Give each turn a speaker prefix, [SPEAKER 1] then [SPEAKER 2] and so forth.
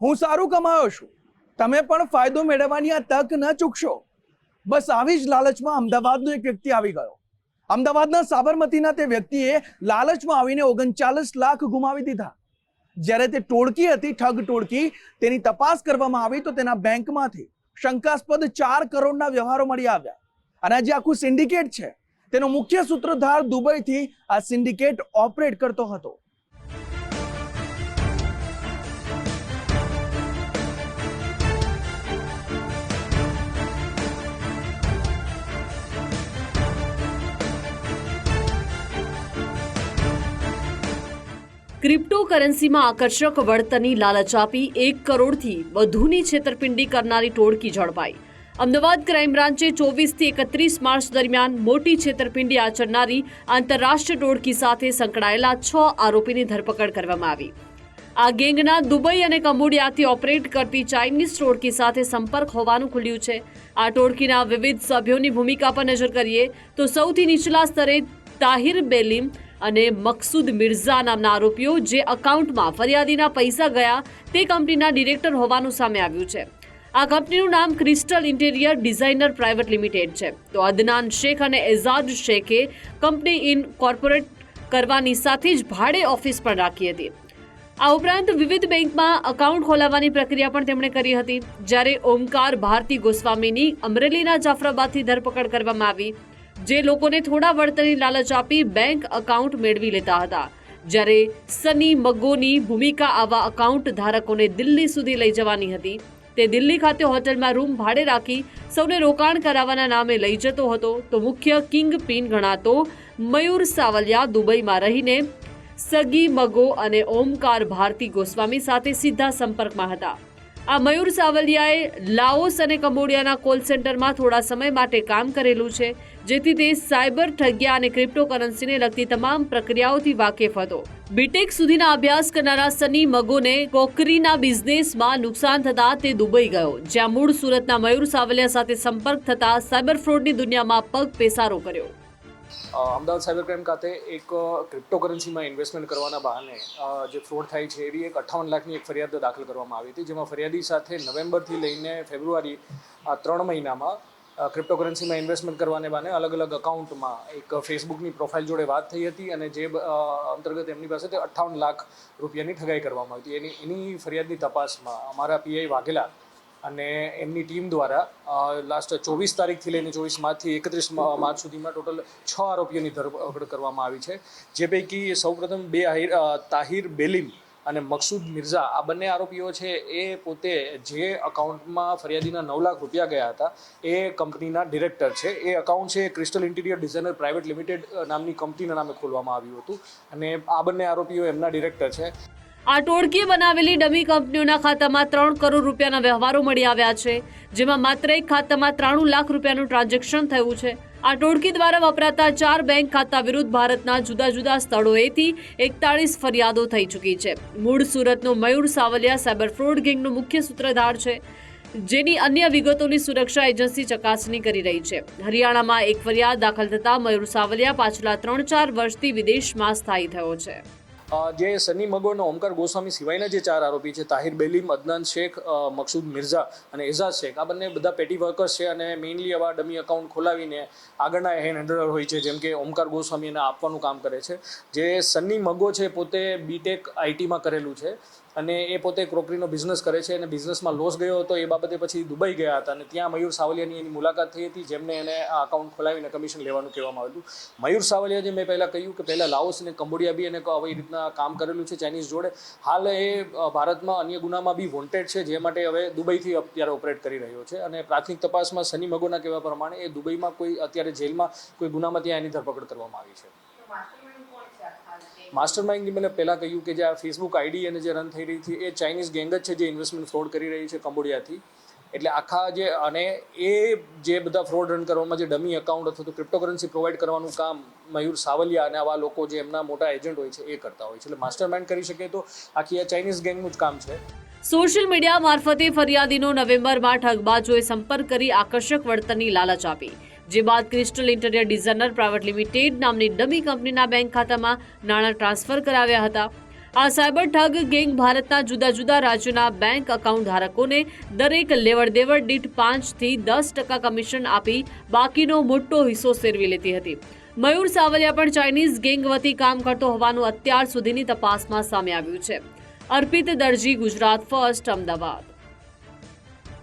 [SPEAKER 1] હું સારું કમાયો છું, તમે પણ ફાયદો મેળવવાની આ તક ન ચૂકશો. બસ આવી જ લાલચમાં અમદાવાદનો એક વ્યક્તિ આવી ગયો. અમદાવાદના સાબરમતીના તે વ્યક્તિએ લાલચમાં આવીને 39 લાખ ગુમાવી દીધા. જ્યારે તે ટોળકી હતી, ઠગ ટોળકી, તેની તપાસ કરવામાં આવી તો તેના બેંકમાંથી શંકાસ્પદ 4 કરોડના વ્યવહારો મળી આવ્યા. અને આજે આખું સિન્ડિકેટ છે, તેનો મુખ્ય સૂત્રધાર દુબઈથી આ સિન્ડિકેટ ઓપરેટ કરતો હતો.
[SPEAKER 2] ક્રિપ્ટોકરન્સીમાં આકર્ષક વળતરની લાલચ આપી 1 કરોડથી વધુની છેતરપિંડી કરનારી ટોળકી ઝડપાઈ. અમદાવાદ ક્રાઇમ બ્રાન્ચે 24 થી 31 માર્ચ દરમિયાન મોટી છેતરપિંડી આચરનારી આંતરરાષ્ટ્રીય ટોળકી સાથે સંકળાયેલા 6 આરોપીની ધરપકડ કરવામાં આવી. આ ગેંગના દુબઈ અને કંબોડિયાથી ઓપરેટ કરતી ચાઇનીઝ ટોળકી સાથે સંપર્ક હોવાનું ખુલ્યું છે. આ ટોળકીના વિવિધ સભ્યોની ભૂમિકા પર નજર કરીએ તો સૌથી નીચલા સ્તરે તાહિર બેલીમ અને મકસૂદ મિર્ઝા નામના આરોપીઓ, જે અકાઉન્ટમાં ફરિયાદીના પૈસા ગયા તે કંપનીના ડિરેક્ટર હોવાનું સામે આવ્યું છે. આ કંપનીનું નામ crystal interior designer private limited છે. તો અદનાન શેખ અને એઝાદ શેખે કંપની ઇનકોર્પોરેટ કરવાની સાથે જ ભાડે ઓફિસ પણ રાખી હતી. આ ઉપરાંત વિવિધ બેંકમાં અકાઉન્ટ ખોલાવવાની પ્રક્રિયા પણ તેમણે કરી હતી. જ્યારે ઓમકાર ભારતી ગોસ્વામીની અમરેલીના જાફરાબાદથી ધરપકડ કરવામાં આવી, જે લોકોને થોડા વળતરની લાલચ આપી બેંક અકાઉન્ટ મેળવી લેતા હતા. જ્યારે સની મગોની ભૂમિકા આવા અકાઉન્ટ ધારકોને દિલ્હી સુધી લઈ જવાની હતી. તે દિલ્હી ખાતે હોટલમાં રૂમ ભાડે રાખી સૌને રોકાણ કરાવવાના નામે લઈ જતો હતો. તો મુખ્ય કિંગ પિન ગણાતો મયુર સાવલિયા દુબઈમાં રહીને સગી મગો અને ઓમકાર ભારતી ગોસ્વામી સાથે સીધા સંપર્કમાં હતા. આ મયુર સાવલિયાએ લાઓસ અને કંબોડિયાના કોલ સેન્ટરમાં થોડા સમય માટે કામ કરેલું છે, જેથી તે સાયબર ઠગ્યા અને ક્રિપ્ટોકરન્સીને લગતી તમામ પ્રક્રિયાઓથી વાકેફ હતો. બીટેક સુધીના અભ્યાસ કરનારા સની મગોને કોકરીના બિઝનેસમાં નુકસાન થતા તે દુબઈ ગયો, જ્યાં મૂળ સુરતના મયુર સાવલિયા સાથે સંપર્ક થતા સાયબર ફ્રોડની દુનિયામાં પગ પેસારો કર્યો.
[SPEAKER 3] અમદાવાદ સાયબર ક્રાઇમ ખાતે એક ક્રિપ્ટોકરન્સીમાં ઇન્વેસ્ટમેન્ટ કરવાના બહાને જે ફ્રોડ થાય છે એવી એક 58 લાખની એક ફરિયાદ દાખલ કરવામાં આવી હતી, જેમાં ફરિયાદી સાથે નવેમ્બરથી લઈને ફેબ્રુઆરી આ 3 મહિનામાં ક્રિપ્ટોકરન્સીમાં ઇન્વેસ્ટમેન્ટ કરવાને બહાને અલગ અલગ અકાઉન્ટમાં એક ફેસબુકની પ્રોફાઇલ જોડે વાત થઈ હતી અને જે અંતર્ગત એમની પાસેથી 58 લાખ રૂપિયાની ઠગાઈ કરવામાં આવી હતી. એની ફરિયાદની તપાસમાં અમારા પીઆઈ વાઘેલા અને એમની ટીમ દ્વારા લાસ્ટ 24 તારીખથી લઈને 24 માર્ચથી 31 માર્ચ સુધીમાં ટોટલ 6 આરોપીઓની ધરપકડ કરવામાં આવી છે. જે પૈકી સૌપ્રથમ 2 તાહિર બેલીમ અને મકસૂદ મિર્ઝા, આ બંને આરોપીઓ છે એ પોતે જે અકાઉન્ટમાં ફરિયાદીના 9 લાખ રૂપિયા ગયા હતા એ કંપનીના ડિરેક્ટર છે. એ અકાઉન્ટ છે crystal interior designer private limited નામની કંપનીના નામે ખોલવામાં આવ્યું હતું અને આ બંને આરોપીઓ એમના ડિરેક્ટર છે.
[SPEAKER 2] આ ટોળકીએ બનાવેલી ડમી કંપનીઓના ખાતામાં 3 કરોડ રૂપિયાના વ્યવહારો મળી આવ્યા છે, જેમાં માત્ર એક ખાતામાં 93 લાખ રૂપિયાનું ટ્રાન્ઝેક્શન થયું છે. આ ટોળકી દ્વારા વપરાતા 4 બેંક ખાતા વિરુદ્ધ ભારતના જુદા જુદા સ્થળોએથી 41 ફરિયાદો થઈ ચૂકી છે. મૂળ સુરતનો મયુર સાવલિયા સાયબર ફ્રોડ ગેંગનો મુખ્ય સૂત્રધાર છે, જેની અન્ય વિગતોની સુરક્ષા એજન્સી ચકાસણી કરી રહી છે. હરિયાણામાં એક ફરિયાદ દાખલ થતાં મયુર સાવલિયા પાછલા 3-4 વર્ષથી વિદેશમાં સ્થાયી થયો છે.
[SPEAKER 3] જે સની મગો અને ઓમકાર ગોસ્વામી સિવાયના જે 4 આરોપી છે, તાહિર બેલીમ, અદનાન શેખ, મકસૂદ મિર્ઝા અને એઝાદ શેખ, આ બંને બધા પેટી વર્કર્સ છે અને મેઇનલી આવા ડમી અકાઉન્ટ ખોલાવીને આગળના હેન્ડલર હોય છે, જેમ કે ઓમકાર ગોસ્વામી એને આપવાનું કામ કરે છે. જે સની મગો છે પોતે બીટેક આઈટીમાં કરેલું છે અને એ પોતે ક્રોકરીનો બિઝનેસ કરે છે અને બિઝનેસમાં લોસ ગયો હતો એ બાબતે પછી દુબઈ ગયા હતા અને ત્યાં મયુર સાવલિયાની એની મુલાકાત થઈ હતી, જેમને એને આ અકાઉન્ટ ખોલાવીને કમિશન લેવાનું કહેવામાં આવ્યું. મયુર સાવલિયા, જે મેં પહેલાં કહ્યું કે પહેલાં લાઓસ અને કંબોડિયા બી એને આવી રીતના કામ કરેલું છે ચાઇનીઝ જોડે. હાલ એ ભારતમાં અન્ય ગુનામાં બી વોન્ટેડ છે, જે માટે હવે દુબઈથી અત્યારે ઓપરેટ કરી રહ્યો છે અને પ્રાથમિક તપાસમાં સની મગોના કહેવા પ્રમાણે એ દુબઈમાં કોઈ અત્યારે જેલમાં કોઈ ગુનામાં ત્યાં એની ધરપકડ કરવામાં આવી છે. માસ્ટર માઇન્ડની મેં પહેલાં કહ્યું કે જે આ ફેસબુક આઈડી અને જે રન થઈ રહી હતી એ ચાઇનીઝ ગેંગ જ છે, જે ઇન્વેસ્ટમેન્ટ ફ્રોડ કરી રહી છે કંબોડિયાથી. એટલે આખા જે અને એ જે બધા ફ્રોડ રન કરવામાં જે ડમી અકાઉન્ટ અથવા તો ક્રિપ્ટોકરન્સી પ્રોવાઈડ કરવાનું કામ મયુર સાવલિયા અને આવા લોકો જે એમના મોટા એજન્ટ હોય છે એ કરતા હોય છે. એટલે માસ્ટર માઇન્ડ કરી શકે તો આખી આ ચાઇનીઝ ગેંગનું જ કામ છે.
[SPEAKER 2] સોશિયલ મીડિયા મારફતે ફરિયાદીનો નવેમ્બરમાં ઠગબાજોએ સંપર્ક કરી આકર્ષક વળતરની લાલચ આપી, જે બાદ crystal interior designer private limited નામની ડમી કંપનીના બેંક ખાતામાં નાણાં ટ્રાન્સફર કરાવ્યા હતા. આ સાયબર ઠગ ગેંગ ભારતના જુદા જુદા રાજ્યોના બેંક એકાઉન્ટ ધારકોને દરેક લેવડ દેવડ દીઠ 5 થી 10% કમિશન આપી બાકીનો મોટો હિસ્સો સેરવી લેતી હતી. મયુર સાવલિયા પણ ચાઇનીઝ ગેંગ વતી કામ કરતો હોવાનું અત્યાર સુધીની તપાસમાં સામે આવ્યું છે. અર્પિત દરજી, ગુજરાત ફર્સ્ટ, અમદાવાદ.